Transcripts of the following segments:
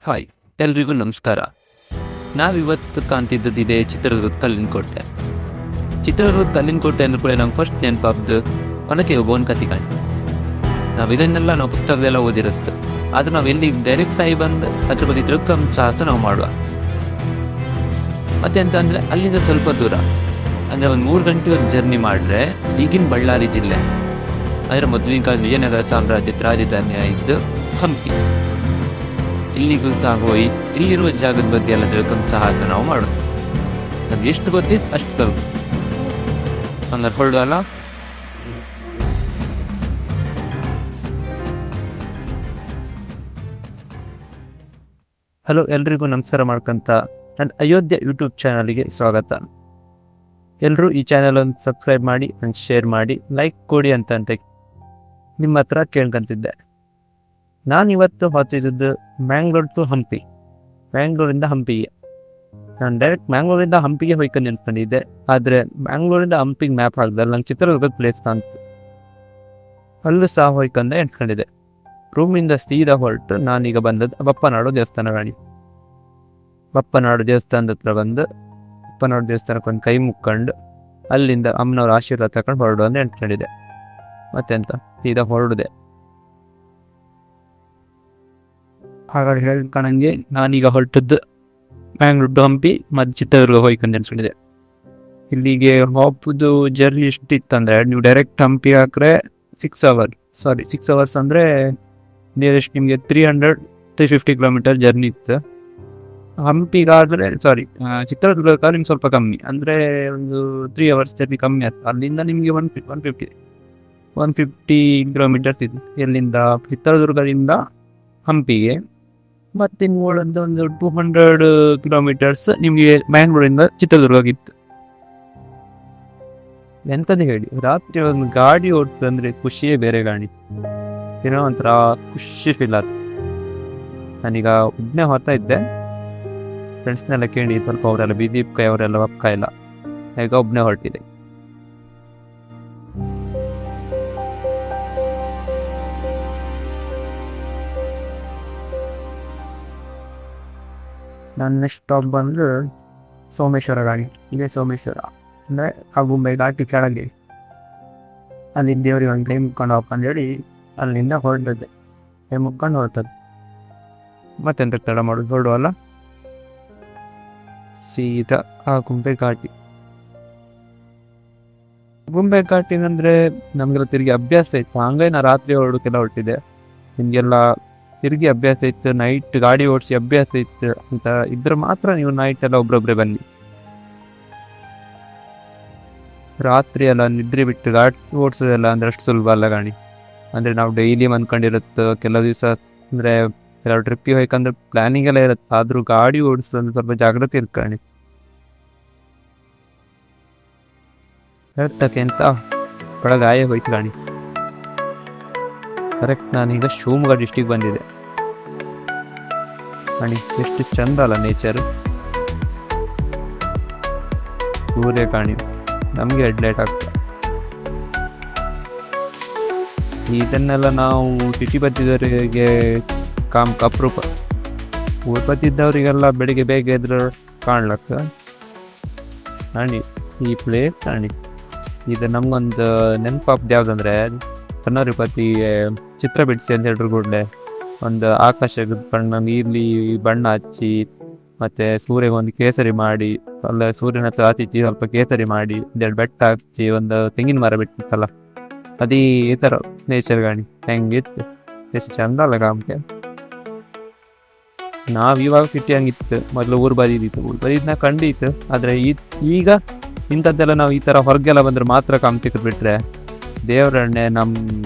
Hi, ಎಲ್ರಿಗೂ ನಮಸ್ಕಾರ. ನಾವಿವತ್ತು ಕಾಣ್ತಿದ್ದದಿದೆ ಚಿತ್ರದುರ್ಗದ ಕಲ್ಲಿನ ಕೋಟೆ. ಚಿತ್ರದುರ್ಗದ ಕಲ್ಲಿನ ಕೋಟೆ ಅಂದ್ರೆ ಕೂಡ ನಮ್ಗೆ ಫಸ್ಟ್ ನೆನಪಾಗ್ದು ಒನಕೆ ಓಬವ್ವನ ಕತೆ ಕಾಣಿ. ಇದನ್ನೆಲ್ಲ ನಾವು ಪುಸ್ತಕದೆಲ್ಲ ಓದಿರುತ್ತೆ, ಆದ್ರೆ ನಾವು ಎಲ್ಲಿ ಡೈರೆಕ್ಟ್ ಆಗಿ ಬಂದು ಅದ್ರ ಬಗ್ಗೆ ತಿಳ್ಕೊಂಡ್ ಸಾಹಸ ನಾವು ಮಾಡುವ. ಮತ್ತೆ ಅಂತ ಅಂದರೆ ಅಲ್ಲಿಂದ ಸ್ವಲ್ಪ ದೂರ ಅಂದರೆ ಒಂದು 3 ಗಂಟೆ ಜರ್ನಿ ಮಾಡಿದ್ರೆ ಈಗಿನ ಬಳ್ಳಾರಿ ಜಿಲ್ಲೆ ಅಂದರೆ ಮೊದಲಿನ ಕಾಲ ವಿಜಯನಗರ ಸಾಮ್ರಾಜ್ಯದ ರಾಜಧಾನಿ ಆಯಿತು ಹಂಪಿ. ಇಲ್ಲಿಗೂ ಹೋಗಿ ಇಲ್ಲಿರುವ ಜಾಗದ ಬಗ್ಗೆ ಎಲ್ಲ ತಿಳ್ಕೊಂಡು ಸಾಹಸ ನಾವು ಮಾಡೋದು. ನಮ್ಗೆ ಎಷ್ಟು ಗೊತ್ತಿತ್ತು ಅಷ್ಟು ಕಲ್ತು ಹಂಗಾರೆ ಹೊರಡಲ್ಲ. ಹಲೋ, ಎಲ್ರಿಗೂ ನಮಸ್ಕಾರ ಮಾಡ್ಕೊಂತ ನನ್ನ ಅಯೋಧ್ಯೆ ಯೂಟ್ಯೂಬ್ ಚಾನಲ್ಗೆ ಸ್ವಾಗತ. ಎಲ್ಲರೂ ಈ ಚಾನಲ್ ಒಂದು ಸಬ್ಸ್ಕ್ರೈಬ್ ಮಾಡಿ and ಶೇರ್ ಮಾಡಿ, ಲೈಕ್ ಕೊಡಿ ಅಂತ ನಿಮ್ಮ ಹತ್ರ ಕೇಳ್ಕೊಂತಿದ್ದೆ. ನಾನಿವತ್ತು ಹೋಗ್ತಿದ್ದು ಮ್ಯಾಂಗ್ಳೂರ್ ಟು ಹಂಪಿ, ಮ್ಯಾಂಗ್ಳೂರಿಂದ ಹಂಪಿಗೆ. ನಾನು ಡೈರೆಕ್ಟ್ ಮ್ಯಾಂಗ್ಳೂರಿಂದ ಹಂಪಿಗೆ ಹೋಯ್ಕೊಂಡು ನಿಂತ್ಕೊಂಡಿದ್ದೆ, ಆದರೆ ಮ್ಯಾಂಗ್ಳೂರಿಂದ ಹಂಪಿಗೆ ಮ್ಯಾಪ್ ಹಾಕಿದ್ರೆ ನಂಗೆ ಚಿತ್ರದುರ್ಗದ ಪ್ಲೇಸ್ ಕಾಣ್ತು. ಅಲ್ಲೂ ಸಹ ಹೋಯ್ಕೊಂಡೆ ಎಣ್ಸ್ಕೊಂಡಿದ್ದೆ. ರೂಮಿಂದ ಸೀದಾ ಹೊರಟು ನಾನೀಗ ಬಂದದ್ದು ಬಪ್ಪನಾಡು ದೇವಸ್ಥಾನ ಗಾಡಿ. ಬಪ್ಪನಾಡು ದೇವಸ್ಥಾನದ ಹತ್ರ ಬಂದು ಬಪ್ಪನಾಡು ದೇವಸ್ಥಾನಕ್ಕೆ ಒಂದು ಕೈ ಮುಕ್ಕೊಂಡು ಅಲ್ಲಿಂದ ಅಮ್ಮನವ್ರ ಆಶೀರ್ವಾದ ತಗೊಂಡು ಹೊರಡು ಅಂತ ಎಣ್ಸ್ಕೊಂಡಿದ್ದೆ. ಮತ್ತೆಂತ ಸೀದಾ ಹೊರಡಿದೆ. ಹಾಗಾಗಿ ಹೇಳ್ಕೊಂಡಂಗೆ ನಾನೀಗ ಹೊರಟದ್ದು ಮ್ಯಾಂಗ್ಳೂರ್ ಟು ಹಂಪಿ ಮತ್ತು ಚಿತ್ರದುರ್ಗ ಹೋಯ್ಕೊಂಡು ಎನ್ಸ್ಕೊಂಡಿದ್ದೆ. ಇಲ್ಲಿಗೆ ಹೋಗ್ಬೋದು ಜರ್ನಿ ಎಷ್ಟಿತ್ತಂದರೆ, ನೀವು ಡೈರೆಕ್ಟ್ ಹಂಪಿ ಹಾಕ್ರೆ 6 ಅವರ್ಸ್ ಅಂದರೆ ನಿಯರೆಸ್ಟ್ ನಿಮಗೆ 350 ಕಿಲೋಮೀಟರ್ ಜರ್ನಿ ಇತ್ತು. ಹಂಪಿಗಾದರೆ ಚಿತ್ರದುರ್ಗಕ್ಕಾದ್ರೆ ನಿಮ್ಗೆ ಸ್ವಲ್ಪ ಕಮ್ಮಿ, ಅಂದರೆ ಒಂದು 3 ಅವರ್ಸ್ ಜರ್ನಿ ಕಮ್ಮಿ ಆಯ್ತು. ಅಲ್ಲಿಂದ ನಿಮಗೆ 150 ಕಿಲೋಮೀಟರ್ಸ್ ಇತ್ತು ಎಲ್ಲಿಂದ ಚಿತ್ರದುರ್ಗದಿಂದ ಹಂಪಿಗೆ. ಮತ್ತು ಇನ್ನೊಂದು 200 ಕಿಲೋಮೀಟರ್ಸ್ ನಿಮಗೆ ಮ್ಯಾಂಗ್ಳೂರಿಂದ ಚಿತ್ರದುರ್ಗಕ್ಕಿತ್ತು. ಎಂಥದ್ದು ಹೇಳಿ, ರಾತ್ರಿ ಒಂದು ಗಾಡಿ ಓಡಿಸ್ತಂದ್ರೆ ಖುಷಿಯೇ ಬೇರೆ. ಗಾಡಿ ಏನೋ ಒಂಥರ ಖುಷಿ ಫೀಲ್ ಆಯ್ತು. ನಾನೀಗ ಒಬ್ಬನೇ ಹೋಗ್ತಾ ಇದ್ದೆ, ಫ್ರೆಂಡ್ಸ್ನೆಲ್ಲ ಕೇಳಿ ಸ್ವಲ್ಪ ಅವರೆಲ್ಲ ಬಿದೀಪ್ ಅವರೆಲ್ಲ ಒಪ್ಕ ಇಲ್ಲ, ಈಗ ಒಬ್ಬನೇ ಹೊರಟಿದೆ. ನನ್ನ ನೆಕ್ಸ್ಟ್ ಸ್ಟಾಪ್ ಬಂದು ಸೋಮೇಶ್ವರ ಗಾಡಿ. ಇದೇ ಸೋಮೇಶ್ವರ ಅಂದರೆ ಆಗುಂಬೆ ಘಾಟಿ ಕೆಳಗೆ. ಅಲ್ಲಿ ದೇವ್ರಿಗೆ ಒಂದು ಟೈಮ್ ಮುಕ್ಕೊಂಡು ಹೋಗ್ಕೊಂಡು ಹೇಳಿ ಅಲ್ಲಿಂದ ಹೊರಟದ್ದೆ. ಟೈಮ್ ಮುಕ್ಕೊಂಡು ಹೊರಟದ್ದು. ಮತ್ತೆಂತ ತಡ ಮಾಡೋದು, ಹೊರಡುವಲ್ಲ ಸೀದಾ ಆಗುಂಬೆ ಘಾಟಿ. ಆಗುಂಬೆ ಘಾಟಿನಂದರೆ ನಮಗೆಲ್ಲ ತಿರುಗಿ ಅಭ್ಯಾಸ ಇತ್ತು, ಹಂಗಾಗಿ ನಾ ರಾತ್ರಿ ಹೊರಡೋಕ್ಕೆಲ್ಲ ಹೊರಟಿದ್ದೆ. ನಿಮಗೆಲ್ಲ ತಿರುಗಿ ಅಭ್ಯಾಸ ಇತ್ತು, ನೈಟ್ ಗಾಡಿ ಓಡಿಸಿ ಅಭ್ಯಾಸ ಇತ್ತು ಅಂತ ಇದ್ರೆ ಮಾತ್ರ ನೀವು ನೈಟ್ ಎಲ್ಲ ಒಬ್ರೊಬ್ಬರೇ ಬನ್ನಿ. ರಾತ್ರಿ ಎಲ್ಲ ನಿದ್ರೆ ಬಿಟ್ಟು ಗಾಡಿ ಓಡಿಸೋದೆಲ್ಲ ಅಂದರೆ ಅಷ್ಟು ಸುಲಭ ಅಲ್ಲ ಗಾಡಿ. ಅಂದರೆ ನಾವು ಡೈಲಿ ಅಂದ್ಕೊಂಡಿರುತ್ತೆ, ಕೆಲವು ದಿವಸ ಅಂದರೆ ಕೆಲವು ಟ್ರಿಪ್ಪಿಗೆ ಹೋಯ್ಕಂದ್ರೆ ಪ್ಲ್ಯಾನಿಂಗ್ ಎಲ್ಲ ಇರುತ್ತೆ, ಆದರೂ ಗಾಡಿ ಓಡಿಸೋದಂದ್ರೆ ಸ್ವಲ್ಪ ಜಾಗ್ರತೆ ಇರ್ಕೊಳ್ಳಿ. ಹೇಳ್ತಕ್ಕೆ ಅಂತ ಒಳಗಾಯ ಹೋಯ್ತು ಗಾಡಿ. ಕರೆಕ್ಟ್ ನಾನೀಗ ಶಿವಮೊಗ್ಗ ಡಿಸ್ಟಿಕ್ ಬಂದಿದೆ. ಕಾಣಿ ಎಷ್ಟು ಚಂದ ಅಲ್ಲ ನೇಚರ್. ಸೂರ್ಯ ಕಾಣಿ ನಮಗೆ ಹೆಡ್ಲೈಟ್ ಆಗ್ತದೆ. ಇದನ್ನೆಲ್ಲ ನಾವು ಸಿಟಿ ಬತ್ತಿದ್ದವರಿಗೆ ಅಪರೂಪ. ಊರು ಬತ್ತಿದ್ದವರಿಗೆಲ್ಲ ಬೆಳಿಗ್ಗೆ ಬೇಗ ಎದ್ರು ಕಾಣ್ಲಕ್ಕ. ಕಾಣಿ ಈ ಪ್ಲೇಸ್ ಕಾಣಿ. ಇದು ನಮ್ಗೊಂದು ನೆನಪಾಗ್ದು ಯಾವುದಂದ್ರೆ, ಕನ್ನೋರಿಪತಿ ಚಿತ್ರ ಬಿಡಿಸಿ ಅಂತ ಹೇಳಿದ್ರು ಕೂಡಲೇ ಒಂದು ಆಕಾಶದ ಬಣ್ಣ ನೀರ್ಲಿ ಬಣ್ಣ ಹಚ್ಚಿ ಮತ್ತು ಸೂರ್ಯಗೆ ಒಂದು ಕೇಸರಿ ಮಾಡಿ, ಅಲ್ಲ ಸೂರ್ಯನ ಹತ್ರ ಹಚ್ಚಿ ಸ್ವಲ್ಪ ಕೇಸರಿ ಮಾಡಿ, 2 ಬೆಟ್ಟ ಹಚ್ಚಿ ಒಂದು ತೆಂಗಿನ ಮರ ಬಿಟ್ಟಿತ್ತಲ್ಲ, ಅದೇ ಈ ಥರ ನೇಚರ್ ಗಾಣಿ ಹೆಂಗಿತ್ತು. ಎಷ್ಟು ಚಂದ ಅಲ್ಲ ಕಾಮ್ಗೆ. ನಾವು ಇವಾಗ ಸಿಟಿ ಹಂಗಿತ್ತು, ಮೊದಲು ಊರು ಬದಿದ್ನ ಕಂಡಿತ್ತು. ಆದರೆ ಈಗ ಇಂಥದ್ದೆಲ್ಲ ನಾವು ಈ ಥರ ಹೊರಗೆಲ್ಲ ಬಂದರೆ ಮಾತ್ರ ಕಾಮ್ತಿಕ್ಕೆ ಬಿಟ್ಟರೆ ದೇವರನ್ನೇ ನಮ್ಮ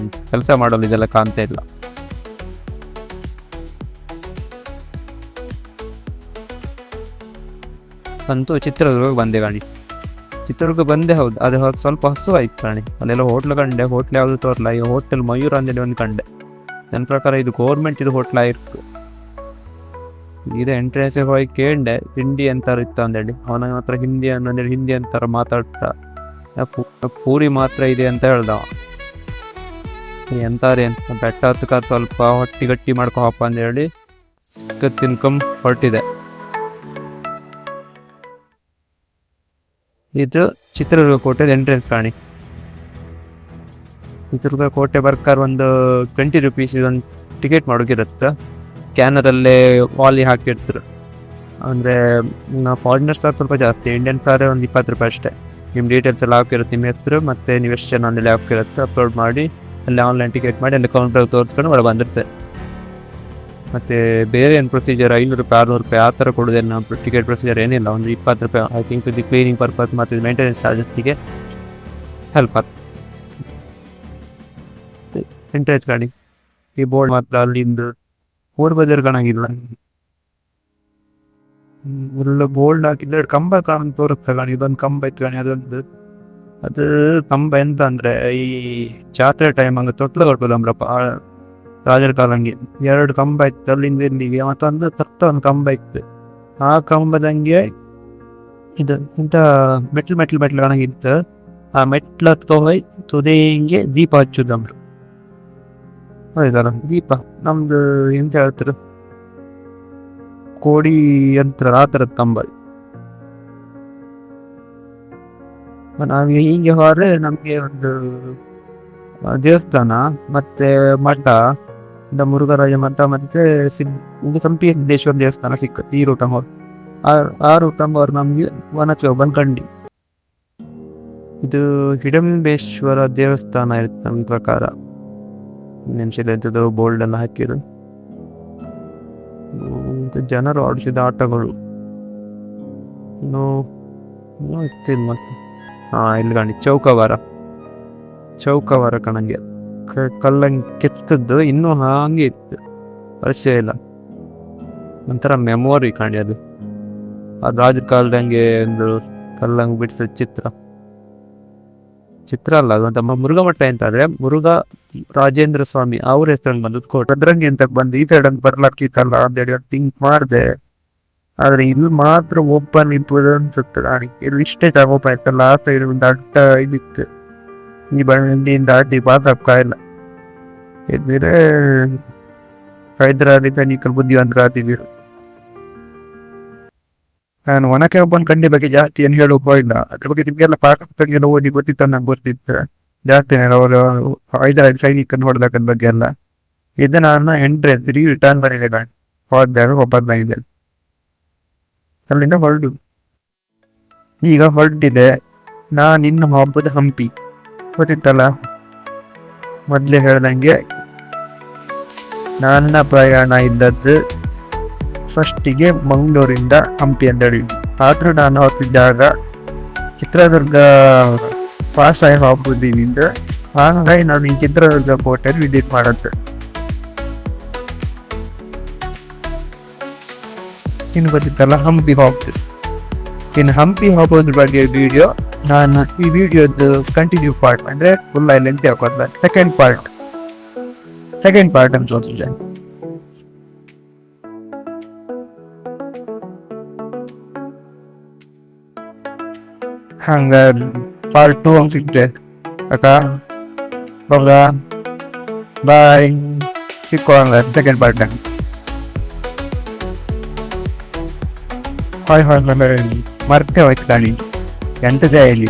ಕೆಲಸ ಮಾಡೋದು ಇದೆಲ್ಲ ಕಾಣ್ತಾ ಇಲ್ಲ. ಅಂತೂ ಚಿತ್ರದುರ್ಗಕ್ಕೆ ಬಂದೆ ಗಾಣಿ. ಚಿತ್ರದುರ್ಗ ಬಂದೆ ಹೌದು, ಅದು ಸ್ವಲ್ಪ ಹಸು ಆಯ್ತು ಕಾಣಿ. ಅಲ್ಲೆಲ್ಲ ಹೋಟ್ಲು ಕಂಡೆ, ಹೋಟ್ಲ್ ಯಾವುದು ತೋರ್ಲ, ಈ ಹೋಟೆಲ್ ಮಯೂರ ಅಂತೇಳಿ ಒಂದು ಕಂಡೆ. ನನ್ನ ಪ್ರಕಾರ ಇದು ಗೌರ್ಮೆಂಟ್ ಇದು ಹೋಟ್ಲ ಇತ್ತು. ಇದು ಎಂಟ್ರೆನ್ಸಿಗೆ ಹೋಗಿ ಕೇಳಿದೆ ತಿಂಡಿ ಅಂತಾರು ಇತ್ತು ಅಂದೇಳಿ. ಅವನ ಮಾತ್ರ ಹಿಂದಿ ಅನ್ನೋದೇಳಿ ಹಿಂದಿ ಅಂತಾರ ಮಾತಾಡ್ತಾ, ಪೂರಿ ಮಾತ್ರ ಇದೆ ಅಂತ ಹೇಳ್ದವ. ಎಂತಾರೆ ಅಂತ ಬೆಟ್ಟ ಹತ್ತಕಾರ್ ಸ್ವಲ್ಪ ಹೊಟ್ಟಿ ಗಟ್ಟಿ ಮಾಡ್ಕೊಪ್ಪ ಅಂದೇಳಿ ತಿನ್ಕೊಂಡ್ ಹೊರಟಿದೆ. ಇದು ಚಿತ್ರದುರ್ಗ ಕೋಟೆದ ಎಂಟ್ರೆನ್ಸ್ ಕಾಣಿ. ಚಿತ್ರದುರ್ಗ ಕೋಟೆ ಬರ್ಕಾರ ಒಂದು 20 rupees ಒಂದು ಟಿಕೆಟ್ ಮಾಡೋಕಿರುತ್ತೆ. ಸ್ಕ್ಯಾನರಲ್ಲೇ ವಾಲಿ ಹಾಕಿರ್ತಾರೆ. ಅಂದರೆ ಫಾರಿನರ್ಸ್ ಸ್ವಲ್ಪ ಜಾಸ್ತಿ, ಇಂಡಿಯನ್ಸ್ ಆದರೆ ಒಂದು 20 ರೂಪಾಯಿ ಅಷ್ಟೇ. ನಿಮ್ಮ ಡೀಟೇಲ್ಸ್ ಎಲ್ಲ ಹಾಕಿರುತ್ತೆ, ನಿಮ್ಮ ಹೆಸರು ಮತ್ತು ನೀವು ಎಷ್ಟು ಜನ ಅಲ್ಲಿ ಹಾಕಿರುತ್ತೆ ಅಪ್ಲೋಡ್ ಮಾಡಿ ಅಲ್ಲಿ ಆನ್ಲೈನ್ ಟಿಕೆಟ್ ಮಾಡಿ ಅಲ್ಲಿ ಕೌಂಟರ್ ತೋರಿಸ್ಕೊಂಡು ಒಳಗೆ ಬಂದಿರುತ್ತೆ. ಮತ್ತು ಬೇರೆ ಏನು ಪ್ರೊಸೀಜರ್ 500 ರೂಪಾಯಿ 600 ರೂಪಾಯಿ ಆ ಥರ ಕೊಡೋದೇನು ಟಿಕೆಟ್ ಪ್ರೊಸೀಜರ್ ಏನಿಲ್ಲ. ಒಂದು 20 ರೂಪಾಯಿ ಐ ಥಿಂಕ್ ಇದು ಕ್ಲೀನಿಂಗ್ ಪರ್ಪಸ್ ಮತ್ತು ಇದು ಮೇಂಟೆನೆನ್ಸ್ ಚಾರ್ಜಸ್ಗೆ ಹೆಲ್ಪ್ ಆಗ್ತದೆ. ಎಂಟ್ರೆನ್ಸ್ ಗಾಡಿ ಈ ಬೋರ್ಡ್ ಮಾತ್ರ ಅಲ್ಲಿಂದ ಬಜಾರ್ ಕಾಣಾಗಿಲ್ಲ. ಫುಲ್ ಬೋಲ್ಡ್ ಹಾಕಿದ್ರೆ ಕಂಬ ತೋರಿಸ್ತಾ ಗಾಣಿ. ಇದೊಂದು ಕಂಬ ಇತ್ತು ಗಾಣಿ. ಅದು ಕಂಬ ಎಂತ ಅಂದರೆ ಈ ಜಾತ್ರೆ ಟೈಮ್ ಹಂಗೆ ತೊಟ್ಲು ಕೊಡ್ಬೋದು ಅಮ್ರಪ್ಪ ರಾಜರ ಕಾಲಂಗೆ 2 ಕಂಬ ಇತ್ತು ಅಲ್ಲಿಂದ ಇಲ್ಲಿಗೆ. ಮತ್ತೊಂದು ಒಂದು ಕಂಬ ಇತ್ತು. ಆ ಕಂಬದಂಗೆ ಇದು ಇಂಥ ಮೆಟ್ಲು ಕಾಣಾಗಿತ್ತು. ಆ ಮೆಟ್ಲ ತೊಗೊಯ್ ತುದಿಗೆ ದೀಪ ಹಚ್ಚುದು ನಮ್ರು. ಹೌದಲ್ಲ ದೀಪ ನಮ್ದು ಎಂತ ಹೇಳ್ತಾರೆ ಕೋಡಿ ಯಂತ್ರ ಆ ಥರದ ಕಂಬ. ನಾವೀಗ ಹೀಗೆ ಹೋದ್ರೆ ನಮಗೆ ಒಂದು ದೇವಸ್ಥಾನ ಮತ್ತೆ ಮಠ, ಮುರುಘರಾಜ ಮಠ ಮತ್ತೆ ಸಂಪಿ ಸಿದ್ದೇಶ್ವರ ದೇವಸ್ಥಾನ ಸಿಕ್ಕತ್ತೆ ಈ ರೂಟ ಹೋಗಿ. ಆ ರೂಟ ಅವ್ರು ನಮಗೆ ವನಚೌ ಬಂದ್ಕಂಡಿ. ಇದು ಹಿಡಂಬೇಶ್ವರ ದೇವಸ್ಥಾನ ಇರುತ್ತೆ ನಮ್ಮ ಪ್ರಕಾರ. ನೆನ್ಸಿದ್ದು ಬೋಲ್ಡ್ ಎಲ್ಲ ಹಾಕಿದ್ರು. ಜನರು ಆಡಿಸಿದ ಆಟಗಳು ಇತ್ತಿಲ್ಲ. ಮತ್ತೆ ಇಲ್ಲಿ ಕಾಣಿ ಚೌಕವಾರ ಕಣಂಗೆ ಕಲ್ಲಂಗೆ ಕೆತ್ತದ್ದು ಇನ್ನೂ ಹಾಗೆ ಇತ್ತು, ಪರಿಚಯ ಇಲ್ಲ. ಒಂಥರ ಮೆಮೊರಿ ಕಾಣಿ ಅದು ರಾಜರ ಕಾಲದಂಗೆ ಒಂದು ಕಲ್ಲಂಗೆ ಬಿಡಿಸಿದ ಚಿತ್ರ ಅಲ್ಲ ಅದು. ಅಂತ ಮುರುಘಾ ಮಠ ಎಂತಾದ್ರೆ ಮುರುಘಾ ರಾಜೇಂದ್ರ ಸ್ವಾಮಿ ಅವ್ರ ಹೆಸರಲ್ಲಿ ಬಂದದ್ದು ಕೋಟೆ. ಅದ್ರಂಗೆ ಅಂತ ಬಂದು ಈ ಸೈಡ್ ಅಂತ ಬರ್ಲಾಕಿತ್ತಲ್ಲ ಅಂತೇಳಿ ಥಿಂಕ್ ಮಾಡಿದೆ. ಆದ್ರೆ ಇಲ್ಲಿ ಮಾತ್ರ ಓಪನ್ ಇತ್ತು ಅನ್ಸುತ್ತೆ. ಇಲ್ಲಿ ಇಷ್ಟೇ ಜಾಗ ಓಪನ್ ಇತ್ತಲ್ಲ, ಆ ಸೈಡ್ ಒಂದು ಅಡ್ಡ ಇದಿತ್ತು. ಈ ಬಂಡಿಯಿಂದ ದಾಟಿ ಪಾತಾಗ್ತಾ ಇಲ್ಲ. ಇದ್ರೆ ಹೈದರಾಬಾದಿ ಸೈನಿಕರು ಬುದ್ಧಿವಂತರ ಆತಿದ್ರು. ನಾನು ಒನಕೆ ಒಬ್ಬನ ಕಂಡಿ ಬಗ್ಗೆ ಜಾಸ್ತಿ ಏನು ಹೇಳೋಕೆ ಹೋಗಿಲ್ಲ. ಅದ್ರ ಬಗ್ಗೆ ನಿಮಗೆಲ್ಲ ಪಾಕಪುಸ್ತಕಗೆಲ್ಲ ಓದಿ ಗೊತ್ತಿತ್ತು, ನಂಗೆ ಗೊತ್ತಿತ್ತು ಜಾಸ್ತಿ. ಅವರು ಹೈದರಾಬಾದಿ ಸೈನಿಕರನ್ನು ಹೊಡೆದಾಕದ ಬಗ್ಗೆ ಎಲ್ಲ ಇದು ನಾನು ಎಂಟ್ರೆನ್ಸ್ ರಿಟರ್ನ್ ಬಂದಿದೆ ಗಾಡಿ ಹೋದಾಗ ಒಬ್ಬ ಅಲ್ಲಿಂದ ಈಗ ಹೊರಟಿದೆ. ನಾನು ಇನ್ನು ಹಬ್ಬದ ಹಂಪಿ ಗೊತ್ತಿತ್ತಲ್ಲ, ಮೊದಲೇ ಹೇಳ್ದಂಗೆ ನನ್ನ ಪ್ರಯಾಣ ಇದ್ದದ್ದು ಫಸ್ಟಿಗೆ ಮಂಗಳೂರಿಂದ ಹಂಪಿ ಅಂತೇಳಿ. ಆದರೂ ನಾನು ಹೊತ್ತಿದ್ದಾಗ ಚಿತ್ರದುರ್ಗ ಪಾಸ್ ಆಗಿ ಹೋಗ್ಬೋದಿನಿಂದ, ಹಾಗಾಗಿ ನಾನು ಈ ಚಿತ್ರದುರ್ಗ ಕೋಟೆ ವಿಸಿಟ್ ಮಾಡುತ್ತೆ. ಇನ್ನು ಗೊತ್ತಿತ್ತಲ್ಲ ಹಂಪಿ ಹೋಗ್ತದೆ. ಇನ್ನು ಹಂಪಿ ಹೋಗೋದ್ರ ಬಗ್ಗೆ ವಿಡಿಯೋ ನಾನು ಈ ವಿಡಿಯೋದು ಕಂಟಿನ್ಯೂ ಪಾರ್ಟ್ ಅಂದರೆ ಫುಲ್ ಲೆಂತ್ ಹಾಕೋದ ಸೆಕೆಂಡ್ ಪಾರ್ಟ್ ಅಂತ ತೋರಿಸಿದೆ. ಹಂಗ ಪಾರ್ಟ್ 2 ಅಂತ ಸಿಗ್ತದೆ ಅಕ್ಕ. ಬಾಯ್ ಸಿಕ್ಕೋಂಗ ಸೆಕೆಂಡ್ ಪಾರ್ಟ್. ಹಾಯ್ ಮರ್ತೇ ಹೋಯ್ತು ಗಾಡಿ ಎಂಟದೇ ಇಲ್ಲಿ